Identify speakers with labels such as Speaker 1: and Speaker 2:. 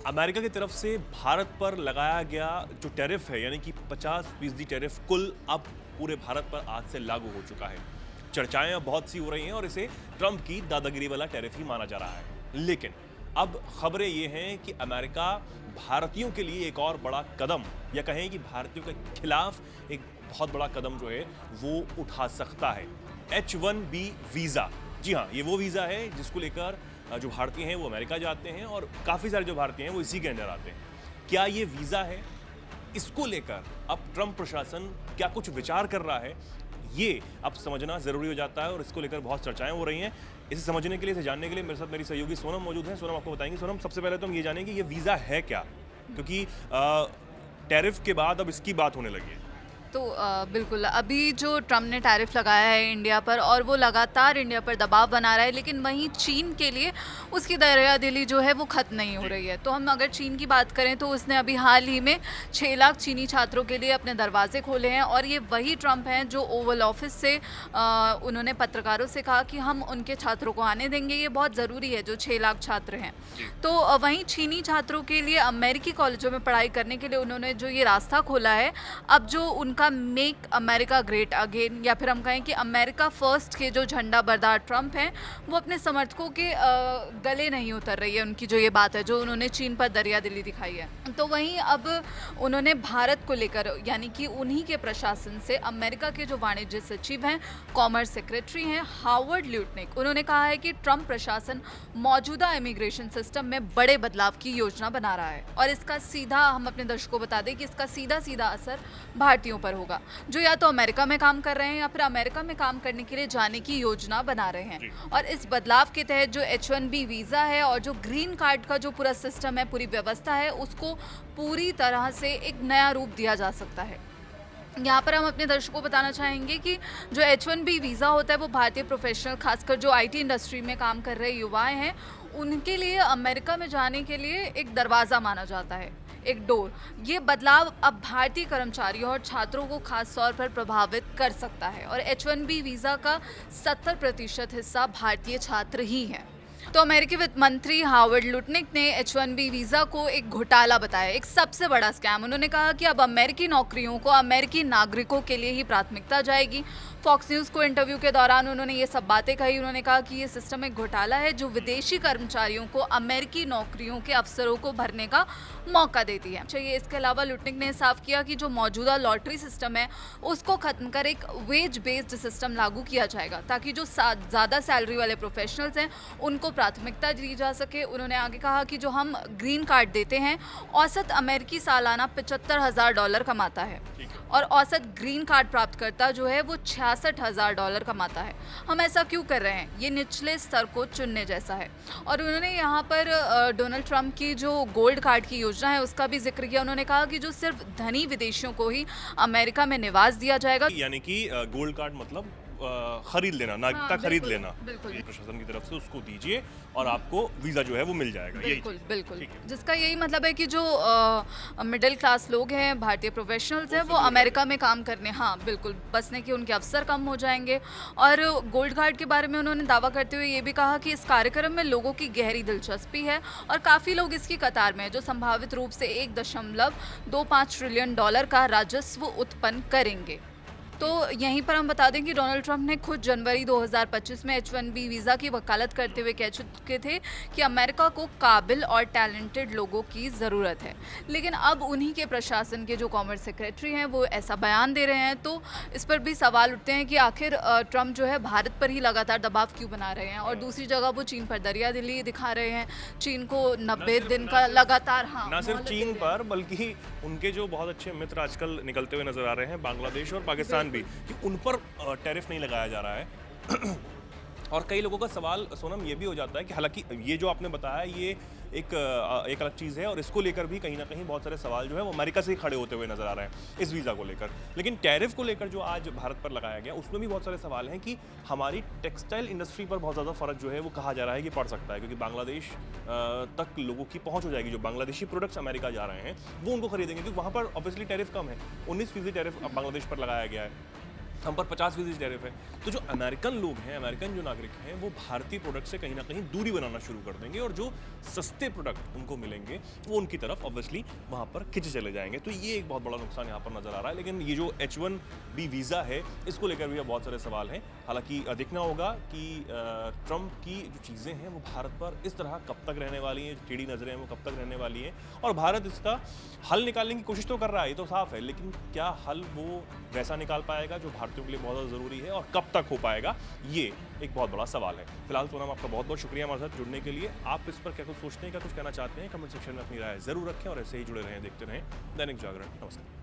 Speaker 1: America की तरफ से भारत पर लगाया गया जो टैरिफ है यानी कि 50% टैरिफ कुल अब पूरे भारत पर आज से लागू हो चुका है। चर्चाएं अब बहुत सी हो रही हैं और इसे ट्रंप की दादागिरी वाला टैरिफ ही माना जा रहा है। लेकिन अब खबरें ये हैं कि अमेरिका भारतीयों के लिए एक और बड़ा कदम या कहें कि भारतीयों के खिलाफ एक बहुत बड़ा कदम जो है वो उठा सकता है। H-1B वीज़ा, जी हाँ, ये वो वीज़ा है जिसको लेकर जो भारतीय हैं वो अमेरिका जाते हैं और काफ़ी सारे जो भारतीय हैं वो इसी के अंदर आते हैं। क्या ये वीज़ा है? इसको लेकर अब ट्रंप प्रशासन क्या कुछ विचार कर रहा है, ये अब समझना ज़रूरी हो जाता है और इसको लेकर बहुत चर्चाएं हो रही हैं। इसे समझने के लिए, इसे जानने के लिए मेरे साथ मेरी सहयोगी सोनम मौजूद हैं। सोनम आपको बताएंगे। सोनम, सबसे पहले तो हम ये जानें कि ये वीज़ा है क्या, क्योंकि टैरिफ के बाद अब इसकी बात होने लगी है।
Speaker 2: तो बिल्कुल अभी जो ट्रम्प ने टैरिफ लगाया है इंडिया पर और वो लगातार इंडिया पर दबाव बना रहा है, लेकिन वहीं चीन के लिए उसकी दरियादिली जो है वो ख़त्म नहीं हो रही है। तो हम अगर चीन की बात करें तो उसने अभी हाल ही में 6 लाख चीनी छात्रों के लिए अपने दरवाजे खोले हैं और ये वही ट्रम्प हैं जो ओवल ऑफिस से उन्होंने पत्रकारों से कहा कि हम उनके छात्रों को आने देंगे, ये बहुत ज़रूरी है जो 6 लाख छात्र हैं। तो वहीं चीनी छात्रों के लिए अमेरिकी कॉलेजों में पढ़ाई करने के लिए उन्होंने जो ये रास्ता खोला है, अब जो उनका मेक अमेरिका ग्रेट अगेन या फिर हम कहें कि अमेरिका फर्स्ट के जो झंडा बरदार ट्रंप हैं वो अपने समर्थकों के गले नहीं उतर रही है उनकी जो ये बात है जो उन्होंने चीन पर दरियादिली दिखाई है। तो वहीं अब उन्होंने भारत को लेकर यानी कि उन्हीं के प्रशासन से अमेरिका के जो वाणिज्य सचिव हैं, कॉमर्स सेक्रेटरी हैं हावर्ड ल्यूटनिक, उन्होंने कहा है कि ट्रंप प्रशासन मौजूदा इमिग्रेशन सिस्टम में बड़े बदलाव की योजना बना रहा है और इसका सीधा, हम अपने दर्शकों को बता दें कि इसका सीधा सीधा असर भारतीयों पर होगा जो या तो अमेरिका में काम कर रहे हैं या फिर अमेरिका में काम करने के लिए जाने की योजना बना रहे हैं। और इस बदलाव के तहत जो H-1B वीज़ा है और जो ग्रीन कार्ड का जो पूरा सिस्टम है, पूरी व्यवस्था है, उसको पूरी तरह से एक नया रूप दिया जा सकता है। यहाँ पर हम अपने दर्शकों को बताना चाहेंगे कि जो H-1B वीज़ा होता है वो भारतीय प्रोफेशनल, खासकर जो IT इंडस्ट्री में काम कर रहे युवाएं हैं, उनके लिए अमेरिका में जाने के लिए एक दरवाज़ा माना जाता है, एक डोर। ये बदलाव अब भारतीय कर्मचारियों और छात्रों को खास तौर पर प्रभावित कर सकता है और H-1B वीज़ा का 70% हिस्सा भारतीय छात्र ही हैं। तो अमेरिकी वित्त मंत्री हावर्ड लुटनिक ने H-1B वीज़ा को एक घोटाला बताया, एक सबसे बड़ा स्कैम। उन्होंने कहा कि अब अमेरिकी नौकरियों को अमेरिकी नागरिकों के लिए ही प्राथमिकता जाएगी। फॉक्स न्यूज़ को इंटरव्यू के दौरान उन्होंने ये सब बातें कही। उन्होंने कहा कि ये सिस्टम एक घोटाला है जो विदेशी कर्मचारियों को अमेरिकी नौकरियों के अवसरों को भरने का मौका देती है। चाहिए इसके अलावा लुटनिक ने साफ किया कि जो मौजूदा लॉटरी सिस्टम है उसको ख़त्म कर एक वेज बेस्ड सिस्टम लागू किया जाएगा ताकि जो ज़्यादा सैलरी वाले प्रोफेशनल्स हैं उनको प्राथमिकता दी जा सके। उन्होंने आगे कहा कि जो हम ग्रीन कार्ड देते हैं, औसत अमेरिकी सालाना $75,000 कमाता है और औसत ग्रीन कार्ड प्राप्तकर्ता जो है वो $66,000 कमाता है। हम ऐसा क्यों कर रहे हैं? ये निचले स्तर को चुनने जैसा है। और उन्होंने यहाँ पर डोनाल्ड ट्रंप की जो गोल्ड कार्ड की योजना है उसका भी जिक्र किया। उन्होंने कहा कि जो सिर्फ धनी विदेशियों को ही अमेरिका में निवास दिया जाएगा,
Speaker 1: यानी कि गोल्ड कार्ड मतलब खरीद लेना, नागरिकता खरीद लेना।
Speaker 2: बिल्कुल।
Speaker 1: प्रशासन की तरफ से उसको दीजिए और आपको वीज़ा जो है वो मिल जाएगा।
Speaker 2: बिल्कुल बिल्कुल, जिसका यही मतलब है कि जो मिडिल क्लास लोग हैं, भारतीय प्रोफेशनल्स हैं, वो अमेरिका में काम करने, हाँ बिल्कुल, बसने के उनके अवसर कम हो जाएंगे। और गोल्ड कार्ड के बारे में उन्होंने दावा करते हुए ये भी कहा कि इस कार्यक्रम में लोगों की गहरी दिलचस्पी है और काफ़ी लोग इसकी कतार में हैं जो संभावित रूप से $1.25 ट्रिलियन का राजस्व उत्पन्न करेंगे। तो यहीं पर हम बता दें कि डोनाल्ड ट्रंप ने खुद जनवरी 2025 में H-1B वीज़ा की वकालत करते हुए कह चुके थे कि अमेरिका को काबिल और टैलेंटेड लोगों की ज़रूरत है। लेकिन अब उन्हीं के प्रशासन के जो कॉमर्स सेक्रेटरी हैं वो ऐसा बयान दे रहे हैं। तो इस पर भी सवाल उठते हैं कि आखिर ट्रंप जो है भारत पर ही लगातार दबाव क्यों बना रहे हैं और दूसरी जगह वो चीन पर दरियादिली दिखा रहे हैं। चीन को 90 दिन का लगातार, हाँ,
Speaker 1: ना सिर्फ चीन पर बल्कि उनके जो बहुत अच्छे मित्र आजकल निकलते हुए नजर आ रहे हैं, बांग्लादेश और पाकिस्तान भी, कि उन पर टैरिफ नहीं लगाया जा रहा है। और कई लोगों का सवाल सोनम ये भी हो जाता है कि हालांकि ये जो आपने बताया ये एक अलग चीज़ है और इसको लेकर भी कहीं ना कहीं बहुत सारे सवाल जो है वो अमेरिका से ही खड़े होते हुए नजर आ रहे हैं इस वीज़ा को लेकर। लेकिन टैरिफ को लेकर जो आज भारत पर लगाया गया उसमें भी बहुत सारे सवाल हैं कि हमारी टेक्सटाइल इंडस्ट्री पर बहुत ज़्यादा फ़र्क जो है वो कहा जा रहा है कि पड़ सकता है, क्योंकि बांग्लादेश तक लोगों की पहुँच हो जाएगी। जो बांग्लादेशी प्रोडक्ट्स अमेरिका जा रहे हैं वो उनको खरीदेंगे क्योंकि वहाँ पर ऑब्वियसली टैरिफ कम है। 19% टैरिफ बांग्लादेश पर लगाया गया है। हम पर 50% टैरिफ है, तो जो अमेरिकन लोग हैं, अमेरिकन जो नागरिक हैं, वो भारतीय प्रोडक्ट से कहीं ना कहीं दूरी बनाना शुरू कर देंगे और जो सस्ते प्रोडक्ट उनको मिलेंगे वो उनकी तरफ ऑब्वियसली वहाँ पर खिंचे चले जाएंगे। तो ये एक बहुत बड़ा नुकसान यहाँ पर नजर आ रहा है। लेकिन ये जो H1B वीज़ा है, इसको लेकर भी बहुत सारे सवाल हैं। हालांकि देखना होगा कि ट्रंप की जो चीज़ें हैं वो भारत पर इस तरह कब तक रहने वाली हैं, जो टेढ़ी नजरें हैं वो कब तक रहने वाली हैं, और भारत इसका हल निकालने की कोशिश तो कर रहा है, ये तो साफ है, लेकिन क्या हल वो वैसा निकाल पाएगा जो भारतीयों के लिए बहुत ज़्यादा ज़रूरी है, और कब तक हो पाएगा, ये एक बहुत बड़ा सवाल है। फिलहाल सोनम, आपका बहुत बहुत शुक्रिया हमारे साथ जुड़ने के लिए। आप इस पर क्या कुछ सोचते हैं, क्या कुछ कहना चाहते हैं, कमेंट सेक्शन में अपनी राय जरूर रखें और ऐसे ही जुड़े रहें, देखते रहें दैनिक जागरण। नमस्कार।